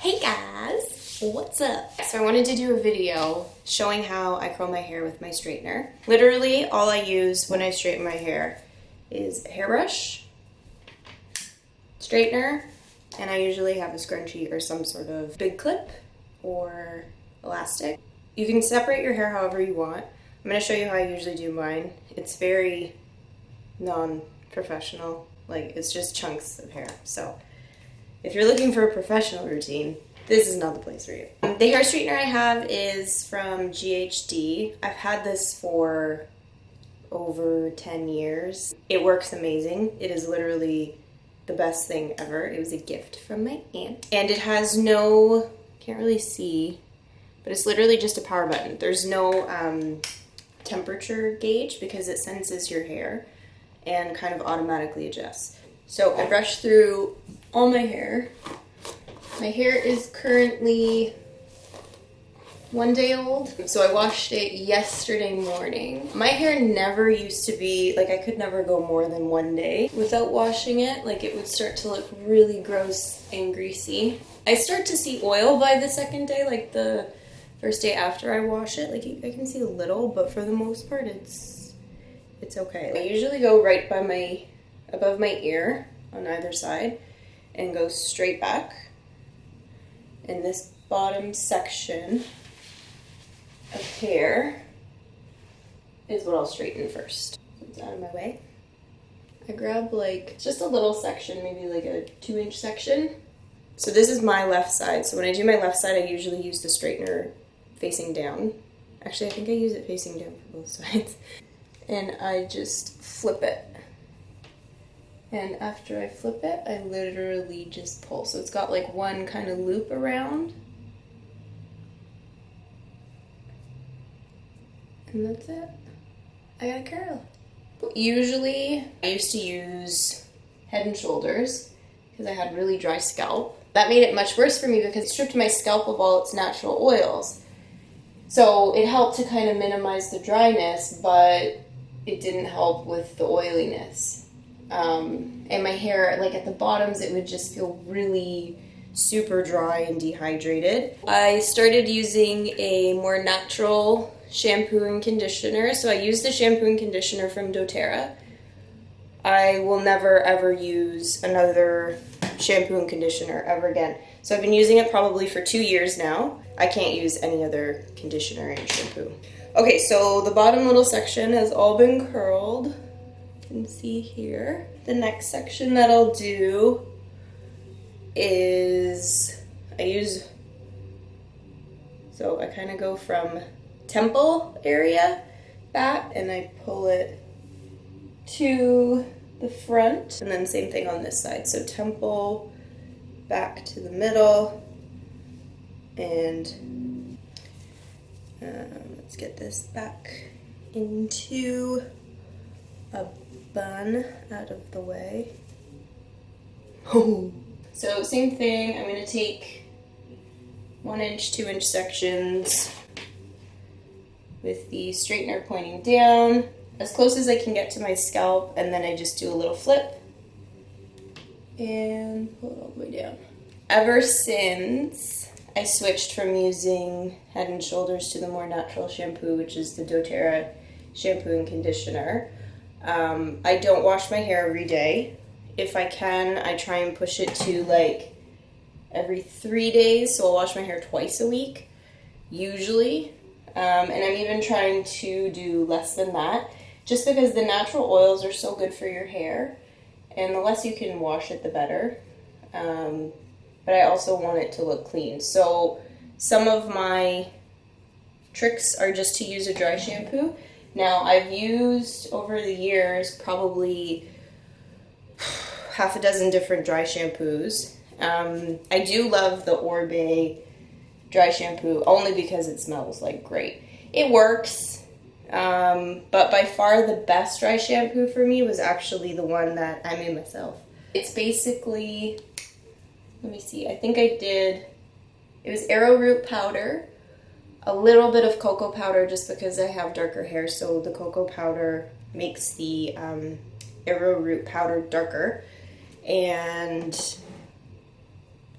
Hey guys, what's up? So I wanted to do a video showing how I curl my hair with my straightener. Literally all I use when I straighten my hair is a hairbrush, straightener, and I usually have a scrunchie or some sort of big clip or elastic. You can separate your hair however you want. I'm going to show you how I usually do mine. It's very non-professional, like it's just chunks of hair. So if you're looking for a professional routine, this is not the place for you. The hair straightener I have is from GHD. I've had this for over 10 years. It works amazing. It is literally the best thing ever. It was a gift from my aunt. And it has no, can't really see, but it's literally just a power button. There's no temperature gauge because it senses your hair and kind of automatically adjusts. So I brush through all my hair. My hair is currently 1 day old, so I washed it yesterday morning. My hair never used to be, like I could never go more than 1 day without washing it. Like it would start to look really gross and greasy. I start to see oil by the second day, like the first day after I wash it. Like I can see a little, but for the most part it's okay. I usually go right by above my ear on either side and go straight back. And this bottom section of hair is what I'll straighten first. So it's out of my way. I grab like just a little section, maybe like a 2-inch section. So this is my left side. So when I do my left side, I usually use the straightener facing down. Actually, I think I use it facing down for both sides. And I just flip it. And after I flip it, I literally just pull. So it's got like one kind of loop around. And that's it. I got a curl. Usually, I used to use Head and Shoulders because I had really dry scalp. That made it much worse for me because it stripped my scalp of all its natural oils. So it helped to kind of minimize the dryness, but it didn't help with the oiliness. And my hair, like at the bottoms, it would just feel really super dry and dehydrated. I started using a more natural shampoo and conditioner. So I use the shampoo and conditioner from doTERRA. I will never ever use another shampoo and conditioner ever again. So I've been using it probably for 2 years now. I can't use any other conditioner and shampoo. Okay, so the bottom little section has all been curled. You can see here. The next section that I'll do is so I kind of go from temple area back and I pull it to the front, and then same thing on this side. So temple back to the middle, and let's get this back into a bun out of the way. So same thing, I'm going to take 1-inch, 2-inch sections with the straightener pointing down as close as I can get to my scalp, and then I just do a little flip and pull it all the way down. Ever since I switched from using Head and Shoulders to the more natural shampoo, which is the doTERRA shampoo and conditioner, I don't wash my hair every day. If I can, I try and push it to like every 3 days, so I'll wash my hair twice a week, usually. And I'm even trying to do less than that, just because the natural oils are so good for your hair, and the less you can wash it, the better. But I also want it to look clean. So some of my tricks are just to use a dry shampoo. Now, I've used over the years probably half a dozen different dry shampoos. I do love the Orbe dry shampoo only because it smells like great. It works, but by far the best dry shampoo for me was actually the one that I made myself. It's basically, let me see, I think I did, it was arrowroot powder, a little bit of cocoa powder just because I have darker hair, so the cocoa powder makes the arrowroot powder darker, and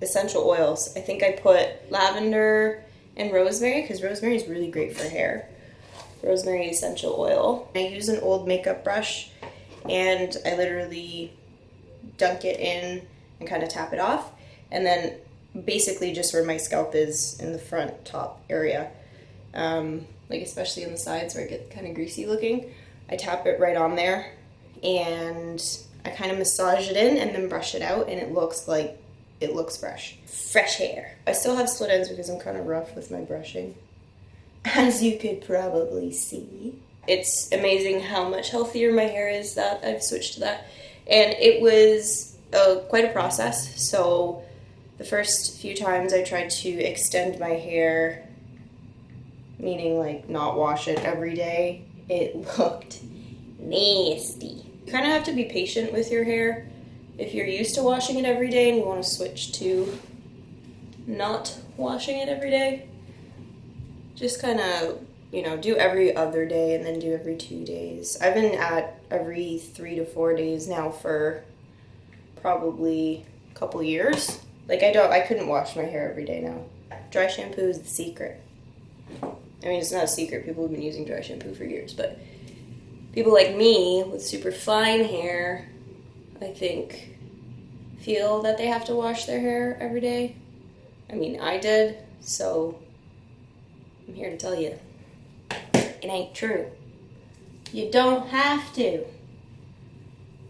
essential oils. I think I put lavender and rosemary, because rosemary is really great for hair. Rosemary essential oil. I use an old makeup brush and I literally dunk it in and kind of tap it off, and then basically just where my scalp is in the front top area, like especially on the sides where it gets kind of greasy looking, I tap it right on there and I kind of massage it in and then brush it out, and it looks fresh. Fresh hair. I still have split ends because I'm kind of rough with my brushing, as you could probably see. It's amazing how much healthier my hair is that I've switched to that. And it was quite a process. So the first few times I tried to extend my hair, meaning like not wash it every day, it looked nasty. You kind of have to be patient with your hair. If you're used to washing it every day and you want to switch to not washing it every day, just kind of, you know, do every other day and then do every 2 days. I've been at every 3 to 4 days now for probably a couple years. Like I couldn't wash my hair every day now. Dry shampoo is the secret. I mean, it's not a secret. People have been using dry shampoo for years, but people like me with super fine hair, I think, feel that they have to wash their hair every day. I mean, I did, so I'm here to tell you, it ain't true. You don't have to.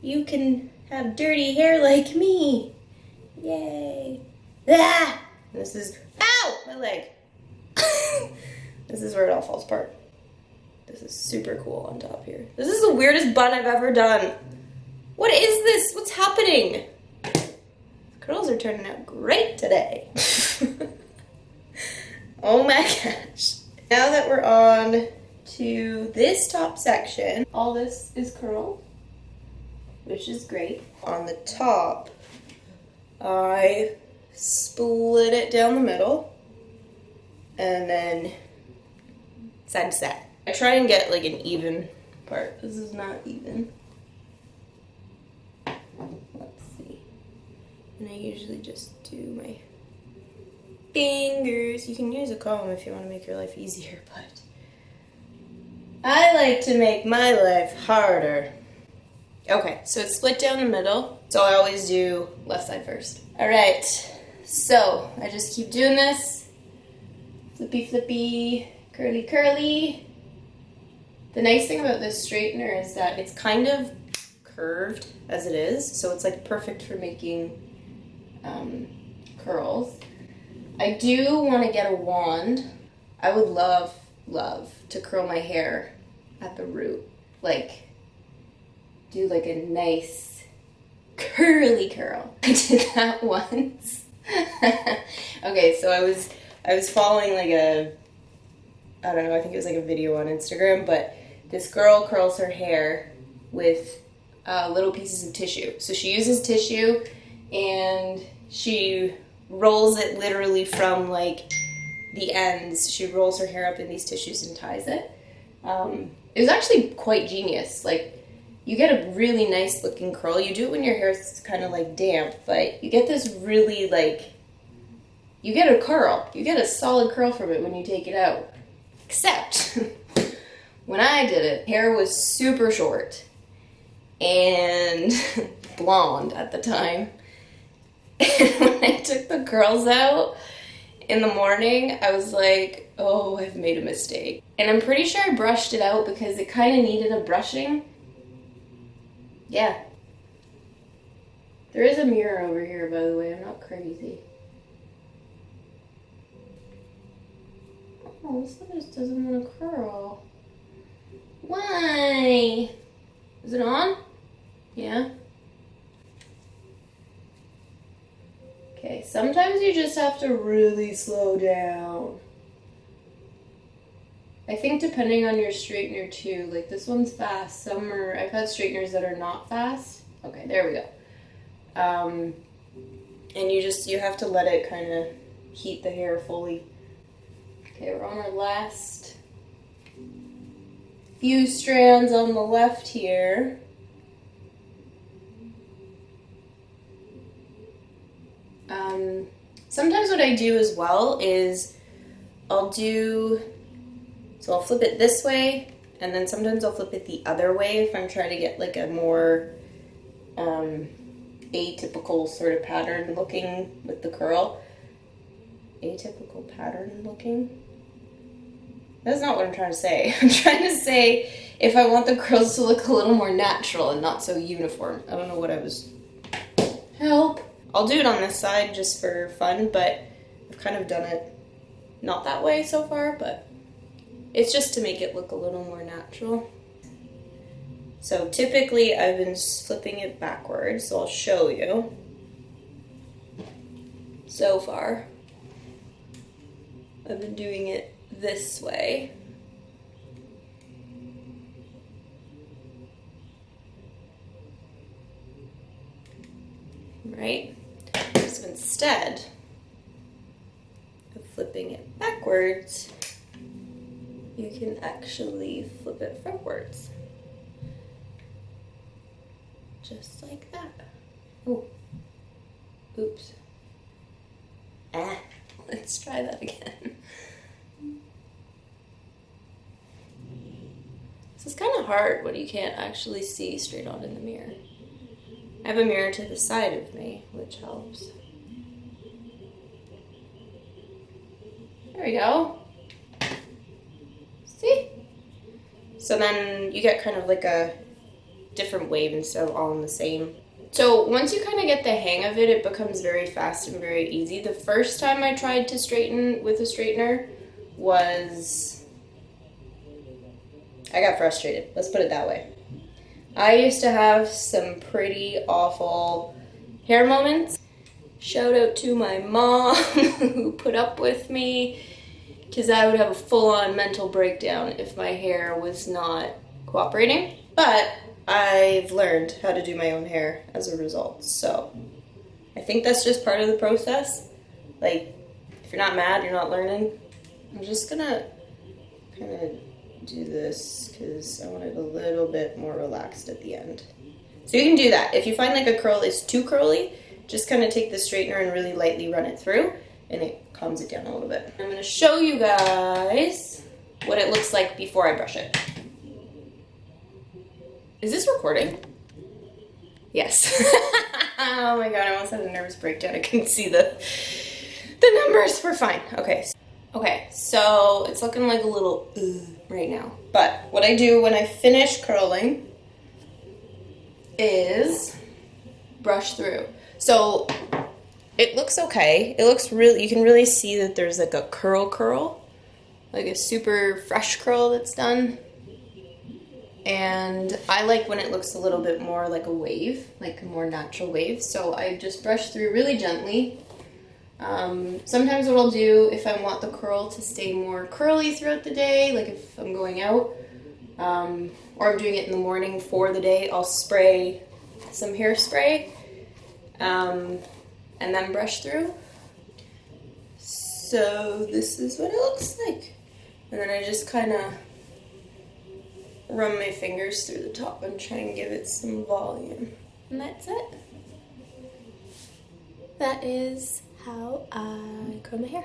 You can have dirty hair like me. Yay. Ah! This is, ow, my leg. This is where it all falls apart. This is super cool on top here. This is the weirdest bun I've ever done. What is this? What's happening? Curls are turning out great today. Oh my gosh. Now that we're on to this top section, all this is curl, which is great. On the top, I split it down the middle and then side to side. I try and get like an even part. This is not even. Let's see. And I usually just do my fingers. You can use a comb if you want to make your life easier, but I like to make my life harder. Okay, so it's split down the middle. So I always do left side first. All right, so I just keep doing this. Flippy, flippy, curly, curly. The nice thing about this straightener is that it's kind of curved as it is, so it's like perfect for making curls. I do want to get a wand. I would love to curl my hair at the root. Like, do like a nice curly curl. I did that once. Okay, so I was following like I don't know, I think it was like a video on Instagram, but this girl curls her hair with little pieces of tissue. So she uses tissue and she rolls it literally from like the ends. She rolls her hair up in these tissues and ties it. It was actually quite genius. Like, you get a really nice looking curl. You do it when your hair's kind of like damp, but you get this really like, you get a curl. You get a solid curl from it when you take it out. Except when I did it, hair was super short and blonde at the time. And when I took the curls out in the morning, I was like, oh, I've made a mistake. And I'm pretty sure I brushed it out because it kind of needed a brushing. Yeah. There is a mirror over here, by the way. I'm not crazy. Oh, this one just doesn't want to curl. Why? Is it on? Yeah. Okay, sometimes you just have to really slow down. I think depending on your straightener too, like this one's fast, some are, I've had straighteners that are not fast. Okay, there we go. And you have to let it kind of heat the hair fully. Okay, we're on our last few strands on the left here. Sometimes what I do as well is I'll flip it this way, and then sometimes I'll flip it the other way if I'm trying to get like a more atypical sort of pattern looking with the curl. Atypical pattern looking? That's not what I'm trying to say. I'm trying to say if I want the curls to look a little more natural and not so uniform. I don't know what I was... Help! I'll do it on this side just for fun, but I've kind of done it not that way so far, but it's just to make it look a little more natural. So typically I've been flipping it backwards, so I'll show you. So far, I've been doing it this way. Right? So instead of flipping it backwards, you can actually flip it frontwards. Just like that. Oh, oops. Let's try that again. This is kind of hard when you can't actually see straight on in the mirror. I have a mirror to the side of me, which helps. There we go. See? So then you get kind of like a different wave instead of all in the same. So once you kind of get the hang of it, it becomes very fast and very easy. The first time I tried to straighten with a straightener was... I got frustrated. Let's put it that way. I used to have some pretty awful hair moments. Shout out to my mom who put up with me, because I would have a full-on mental breakdown if my hair was not cooperating. But I've learned how to do my own hair as a result, so I think that's just part of the process. Like, if you're not mad, you're not learning. I'm just gonna kind of do this because I want it a little bit more relaxed at the end. So you can do that. If you find like a curl is too curly, just kind of take the straightener and really lightly run it through, and it calms it down a little bit. I'm gonna show you guys what it looks like before I brush it. Is this recording? Yes. Oh my god, I almost had a nervous breakdown. I couldn't see the numbers. We're fine. Okay. Okay, so it's looking like a little right now. But what I do when I finish curling is brush through. So it looks okay. It looks really, you can really see that there's like a curl, like a super fresh curl that's done. And I like when it looks a little bit more like a wave, like a more natural wave. So I just brush through really gently. Sometimes what I'll do if I want the curl to stay more curly throughout the day, like if I'm going out, or I'm doing it in the morning for the day, I'll spray some hairspray, and then brush through. So this is what it looks like. And then I just kind of run my fingers through the top and try and give it some volume. And that's it. That is how I comb my hair.